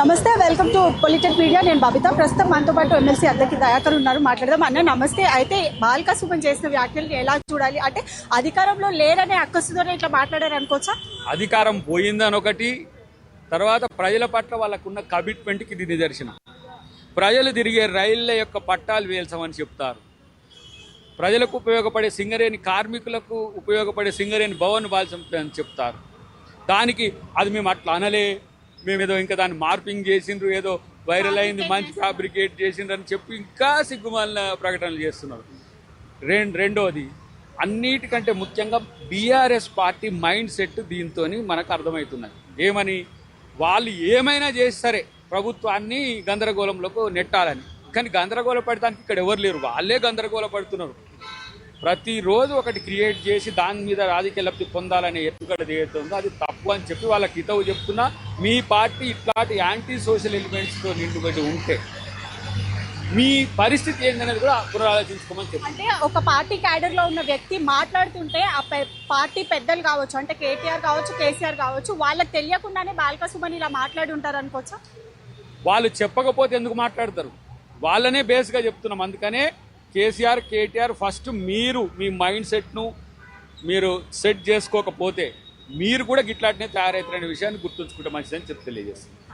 నమస్తే, welcome to politic media. నేను బబిత. ప్రస్తుతం మనతో పాటు ఎమ్మెల్సీ అద్దెకి దయాకర్ ఉన్నారు, మాట్లాడదాం. అన్న నమస్తే. అయితే బాల్క సుమన్ చేసిన వ్యాఖ్యలు ఎలా చూడాలి? అంటే అధికారంలో లేరనే అక్కసుతోనే ఇట్లా మాట్లాడారు అనుకోవచ్చా? అధికారం పోయిందని ఒకటి, తర్వాత ప్రజల పట్ల వాళ్ళకున్న కమిట్మెంట్కి ఇది నిదర్శనం. ప్రజలు తిరిగే రైళ్ల యొక్క పట్టాలు వేల్చమని చెప్తారు. ప్రజలకు ఉపయోగపడే సింగరేణి కార్మికులకు ఉపయోగపడే సింగరేణి భవన్ బాల్చమని చెప్తారు. దానికి అది మేము అట్లా అనలే, మేమేదో ఇంకా దాన్ని మార్పింగ్ చేసిండ్రు, ఏదో వైరల్ అయింది, మంచి ఫ్యాబ్రికేట్ చేసిండ్రు అని చెప్పి ఇంకా సిగ్గుమాలిన ప్రకటనలు చేస్తున్నారు. రెండోది, అన్నిటికంటే ముఖ్యంగా బీఆర్ఎస్ పార్టీ మైండ్ సెట్ దీంతో మనకు అర్థమవుతున్నది. ఏమని, వాళ్ళు ఏమైనా చేసి సరే ప్రభుత్వాన్ని గందరగోళంలోకి నెట్టాలని. కానీ గందరగోళ పడటానికి ఇక్కడ ఎవరు లేరు, వాళ్ళే గందరగోళ పడుతున్నారు. ప్రతిరోజు ఒకటి క్రియేట్ చేసి దాని మీద రాజకీయ లబ్ధి పొందాలనే ఎత్తుగడ ఏదైతుందో అది తప్పు అని చెప్పి వాళ్ళకి హితవు చెప్తున్నా. మీ పార్టీ ఇట్లాంటి యాంటీ సోషల్ ఎలిమెంట్స్తో నిండుబడి ఉంటే మీ పరిస్థితి ఏంటనేది కూడా పునరాలోచించుకోమని చెప్పి. అంటే ఒక పార్టీ క్యాడర్ లో ఉన్న వ్యక్తి మాట్లాడుతుంటే ఆ పార్టీ పెద్దలు కావచ్చు, అంటే కేటీఆర్ కావచ్చు, కేసీఆర్ కావచ్చు, వాళ్ళకి తెలియకుండానే బాల్క సుమన్ ఇలా మాట్లాడి ఉంటారు అనుకోవచ్చా? వాళ్ళు చెప్పకపోతే ఎందుకు మాట్లాడతారు? వాళ్ళనే బేస్గా చెప్తున్నాం. అందుకనే కేసీఆర్, కేటీఆర్, ఫస్ట్ మీరు మీ మైండ్ సెట్ను మీరు సెట్ చేసుకోకపోతే మీరు కూడా గిట్లాంటినే తయారవుతారనే విషయాన్ని గుర్తుంచుకుంటే మంచిదని చెప్పి తెలియజేస్తుంది.